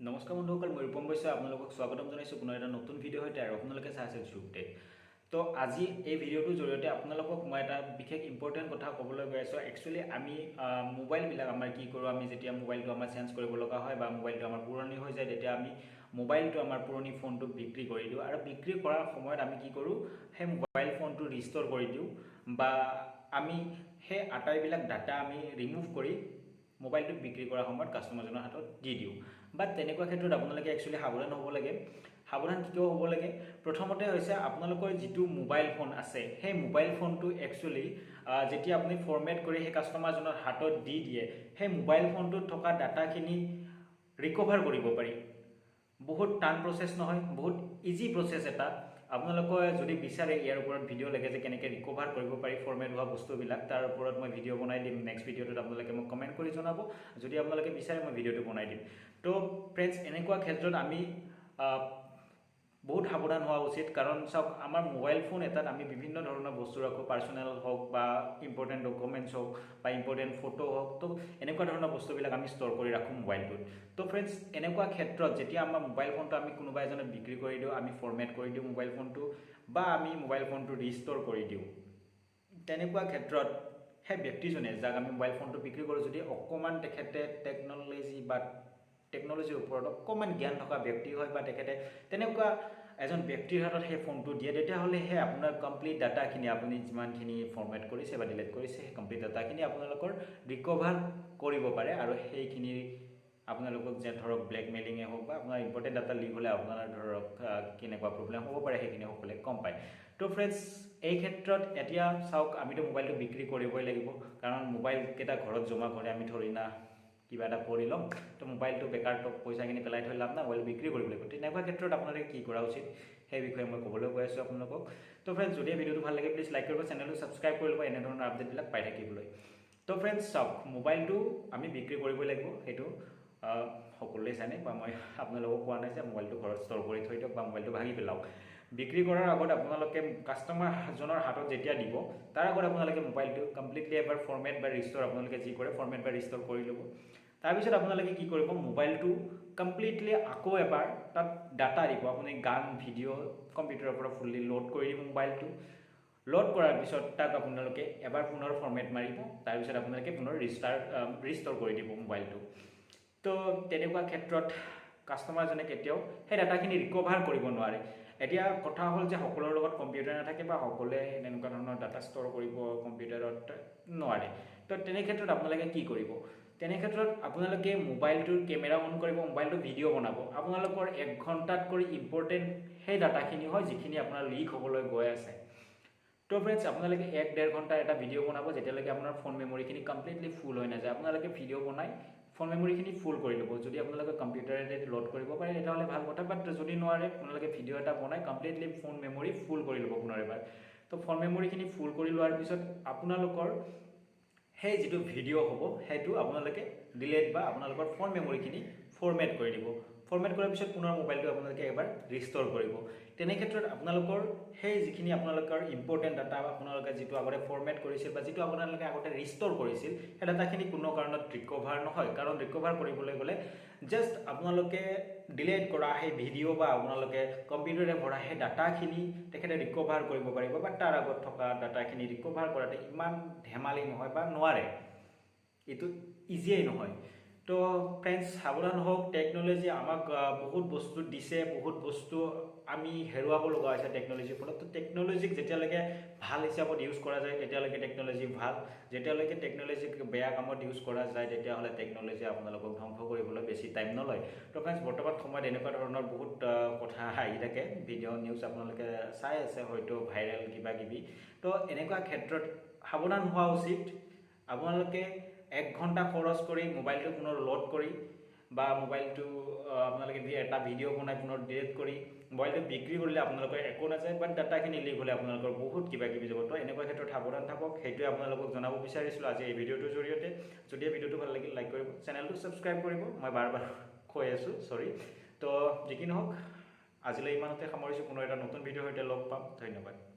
নমস্কাৰ বন্ধুসকল, মই ৰূপম বৈশ্য আপোনালোকক স্বাগতম জনাইছোঁ পুনৰ এটা নতুন ভিডিঅ' সৈতে। আৰু আপোনালোকে চাই আছে Jruptech। তো আজি এই ভিডিঅ'টোৰ জৰিয়তে আপোনালোকক মই এটা বিশেষ ইম্পৰ্টেণ্ট কথা ক'বলৈ গৈ আছোঁ। একচুৱেলি আমি মোবাইলবিলাক আমাৰ কি কৰোঁ, আমি যেতিয়া মোবাইলটো আমাৰ চেঞ্জ কৰিব লগা হয় বা মোবাইলটো আমাৰ পুৰণি হৈ যায়, তেতিয়া আমি মোবাইলটো আমাৰ পুৰণি ফোনটো বিক্ৰী কৰি দিওঁ। আৰু বিক্ৰী কৰাৰ সময়ত আমি কি কৰোঁ, সেই মোবাইল ফোনটো ৰিষ্ট'ৰ কৰি দিওঁ বা আমি সেই আটাইবিলাক ডাটা আমি ৰিমুভ কৰি মোবাইলটো বিক্ৰী কৰাৰ সময়ত কাষ্টমাৰজনৰ হাতত দি দিওঁ। বাট তেনেকুৱা ক্ষেত্ৰত আপোনালোকে একচুৱেলি সাৱধান হ'ব লাগে। সাৱধান কিয় হ'ব লাগে? প্ৰথমতে হৈছে আপোনালোকৰ যিটো মোবাইল ফোন আছে, সেই মোবাইল ফোনটো একচুৱেলি যেতিয়া আপুনি ফৰ্মেট কৰি সেই কাষ্টমাৰজনৰ হাতত দি দিয়ে, সেই মোবাইল ফোনটোত থকা ডাটাখিনি ৰিকভাৰ কৰিব পাৰি। বহুত টান প্ৰচেছ নহয়, বহুত ইজি প্ৰচেছ এটা। আপোনালোকে যদি বিচাৰে ইয়াৰ ওপৰত ভিডিঅ' লাগে যে কেনেকৈ ৰিকভাৰ কৰিব পাৰি ফৰ্মেট হোৱা বস্তুবিলাক, তাৰ ওপৰত মই ভিডিঅ' বনাই দিম। নেক্সট ভিডিঅ'টোত আপোনালোকে মোক কমেণ্ট কৰি জনাব। যদি আপোনালোকে বিচাৰে মই ভিডিঅ'টো বনাই দিম। তো ফ্ৰেণ্ডছ, এনেকুৱা ক্ষেত্ৰত আমি বহুত সাৱধান হোৱা উচিত। কাৰণ চাওক, আমাৰ মোবাইল ফোন এটাত আমি বিভিন্ন ধৰণৰ বস্তু ৰাখোঁ, পাৰ্চনেল হওক বা ইম্পৰ্টেণ্ট ডকুমেণ্টছ হওক বা ইম্পৰ্টেণ্ট ফটো হওক। তো এনেকুৱা ধৰণৰ বস্তুবিলাক আমি ষ্ট'ৰ কৰি ৰাখোঁ মোবাইলটোত। তো ফ্ৰেণ্ডছ, এনেকুৱা ক্ষেত্ৰত যেতিয়া আমাৰ মোবাইল ফোনটো আমি কোনোবা এজনে বিক্ৰী কৰি দিওঁ, আমি ফৰ্মেট কৰি দিওঁ মোবাইল ফোনটো, বা আমি মোবাইল ফোনটো ৰিষ্ট'ৰ কৰি দিওঁ, তেনেকুৱা ক্ষেত্ৰত সেই ব্যক্তিজনে যাক আমি মোবাইল ফোনটো বিক্ৰী কৰোঁ, যদি অকণমান তেখেতে টেকন'লজিৰ ওপৰত অকণমান জ্ঞান থকা ব্যক্তি হয় বা তেখেতে তেনেকুৱা এজন ব্যক্তিৰ হাতত সেই ফোনটো দিয়ে, তেতিয়াহ'লে সেই আপোনাৰ কমপ্লিট ডাটাখিনি, আপুনি যিমানখিনি ফৰ্মেট কৰিছে বা ডিলিট কৰিছে, সেই কমপ্লিট ডাটাখিনি আপোনালোকৰ ৰিকভাৰ কৰিব পাৰে। আৰু সেইখিনি আপোনালোকক যে ধৰক ব্লেকমেইলিঙে হওক বা আপোনাৰ ইম্পৰ্টেণ্ট ডাটা লিক হ'লে আপোনাৰ ধৰক কেনেকুৱা প্ৰব্লেম হ'ব পাৰে, সেইখিনি সকলোৱে গম পায়। তো ফ্ৰেণ্ডছ, এই ক্ষেত্ৰত এতিয়া চাওক, আমিতো মোবাইলটো বিক্ৰী কৰিবই লাগিব। কাৰণ মোবাইলকেইটা ঘৰত জমা কৰি আমি ধৰি না কিবা এটা কৰি ল'ম, তো মোবাইলটো বেকাৰ পইচাখিনি পেলাই থৈ লাভ নাই, মোবাইল বিক্ৰী কৰিব লাগিব। তেনেকুৱা ক্ষেত্ৰত আপোনালোকে কি কৰা উচিত, সেই বিষয়ে মই ক'বলৈ গৈ আছোঁ আপোনালোকক। তো ফ্ৰেণ্ডছ, যদি ভিডিঅ'টো ভাল লাগে প্লিজ লাইক কৰিব, চেনেলটো ছাবস্ক্ৰাইব কৰি ল'ব এনেধৰণৰ আপডেটবিলাক পাই থাকিবলৈ। তো ফ্ৰেণ্ডছ চাওক, মোবাইলটো আমি বিক্ৰী কৰিবই লাগিব, সেইটো সকলোৱে জানে, বা মই আপোনালোকক কোৱা নাই যে মোবাইলটো ঘৰত ষ্ট'ৰ কৰি থৈ দিয়ক বা মোবাইলটো ভাঙি পেলাওক। বিক্ৰী কৰাৰ আগত আপোনালোকে কাষ্টমাৰজনৰ হাতত যেতিয়া দিব, তাৰ আগত আপোনালোকে মোবাইলটো কমপ্লিটলি এবাৰ ফৰ্মেট বা ৰিষ্ট'ৰ, আপোনালোকে যি কৰে ফৰ্মেট বা ৰিষ্ট'ৰ কৰি ল'ব। তাৰপিছত আপোনালোকে কি কৰিব, মোবাইলটো কমপ্লিটলি আকৌ এবাৰ তাত ডাটা দিব। আপুনি গান, ভিডিঅ' কম্পিউটাৰৰ পৰা ফুল্লি লোড কৰি দিব মোবাইলটো। লোড কৰাৰ পিছত তাক আপোনালোকে এবাৰ পুনৰ ফৰ্মেট মাৰিব। তাৰপিছত আপোনালোকে পুনৰ ৰিষ্ট'ৰ কৰি দিব মোবাইলটো। তো তেনেকুৱা ক্ষেত্ৰত কাষ্টমাৰজনে কেতিয়াও সেই ডাটাখিনি ৰিকভাৰ কৰিব নোৱাৰে। এতিয়া কথা হ'ল যে সকলোৰে লগত কম্পিউটাৰ নাথাকে বা সকলোৱে এনেকুৱা ধৰণৰ ডাটা ষ্ট'ৰ কৰিব কম্পিউটাৰত নোৱাৰে। তো তেনে ক্ষেত্ৰত আপোনালোকে কি কৰিব? তেনে ক্ষেত্ৰত আপোনালোকে মোবাইলটোৰ কেমেৰা অন কৰিব, মোবাইলটো ভিডিঅ' বনাব। আপোনালোকৰ 1 ঘণ্টাত কৰি ইম্পৰ্টেণ্ট সেই ডাটাখিনি হয় যিখিনি আপোনাৰ লিক হ'বলৈ গৈ আছে। তো ফ্ৰেণ্ডছ, আপোনালোকে 1-1.5 ঘণ্টা এটা ভিডিঅ' বনাব, যেতিয়ালৈকে আপোনাৰ ফোন মেমৰিখিনি কমপ্লিটলি ফুল হৈ নাযায়। আপোনালোকে ভিডিঅ' বনাই ফোন মেমৰিখিনি ফুল কৰি ল'ব। যদি আপোনালোকে কম্পিউটাৰেৰে লোড কৰিব পাৰে তেতিয়াহ'লে ভাল কথা, বাট যদি নোৱাৰে আপোনালোকে ভিডিঅ' এটা বনাই কমপ্লিটলি ফোন মেমৰি ফুল কৰি ল'ব পুনৰ এবাৰ। তো ফোন মেমৰিখিনি ফুল কৰি লোৱাৰ পিছত আপোনালোকৰ সেই যিটো ভিডিঅ' হ'ব সেইটো আপোনালোকে ডিলিট বা আপোনালোকৰ ফোন মেমৰিখিনি ফৰ্মেট কৰি দিব। ফৰ্মেট কৰাৰ পিছত পুনৰ মোবাইলটো আপোনালোকে এবাৰ ৰিষ্ট'ৰ কৰিব। তেনে ক্ষেত্ৰত আপোনালোকৰ সেই যিখিনি আপোনালোকৰ ইম্পৰ্টেণ্ট ডাটা, আপোনালোকে যিটো আগতে ফৰ্মেট কৰিছিল বা যিটো আপোনালোকে আগতে ৰিষ্ট'ৰ কৰিছিল, সেই ডাটাখিনি কোনো কাৰণত ৰিকভাৰ নহয়। কাৰণ ৰিকভাৰ কৰিবলৈ গ'লে জাষ্ট আপোনালোকে ডিলিট কৰা সেই ভিডিঅ' বা আপোনালোকে কম্পিউটাৰে ভৰা সেই ডাটাখিনি তেখেতে ৰিকভাৰ কৰিব পাৰিব, বা তাৰ আগত থকা ডাটাখিনি ৰিকভাৰ কৰাটো ইমান ধেমালি নহয় বা নোৱাৰে, এইটো ইজিয়েই নহয়। তো ফ্ৰেণ্ডছ, সাৱধান হওক। টেকন'লজি আমাক বহুত বস্তু দিছে, বহুত বস্তু আমি হেৰুৱাব লগা হৈছে টেকন'লজিৰ ফলত। তো টেকন'লজিক যেতিয়ালৈকে ভাল হিচাপত ইউজ কৰা যায় তেতিয়ালৈকে টেকন'লজি ভাল, যেতিয়ালৈকে টেকন'লজিক বেয়া কামত ইউজ কৰা যায় তেতিয়াহ'লে টেকন'লজি আপোনালোকক ধ্বংস কৰিবলৈ বেছি টাইম নলয়। তো ফ্ৰেণ্ডছ, বৰ্তমান সময়ত এনেকুৱা ধৰণৰ বহুত কথা আহি থাকে, ভিডিঅ' নিউজ আপোনালোকে চাই আছে হয়তো, ভাইৰেল কিবা কিবি। তো এনেকুৱা ক্ষেত্ৰত সাৱধান হোৱা উচিত। আপোনালোকে 1 ঘণ্টা খৰচ কৰি মোবাইলটো পুনৰ লোড কৰি বা মোবাইলটো আপোনালোকে এটা ভিডিঅ' বনাই পুনৰ ডিলিট কৰি মোবাইলটো বিক্ৰী কৰিলে আপোনালোকৰ একো নাযায়, বাট ডাটাখিনি লিক হ'লে আপোনালোকৰ বহুত কিবা কিবি যাব। তো এনেকুৱা ক্ষেত্ৰত সাৱধান থাকক, সেইটোৱে আপোনালোকক জনাব বিচাৰিছিলোঁ আজি এই ভিডিঅ'টোৰ জৰিয়তে। যদি এই ভিডিঅ'টো ভাল লাগিল লাইক কৰিব, চেনেলটো ছাবস্ক্ৰাইব কৰিব। মই বাৰ কৈ আছোঁ, চৰি। তো যি কি নহওক, আজিলৈ ইমানতে সামৰিছোঁ। পুনৰ এটা নতুন ভিডিঅ'ৰ সৈতে লগ পাম। ধন্যবাদ।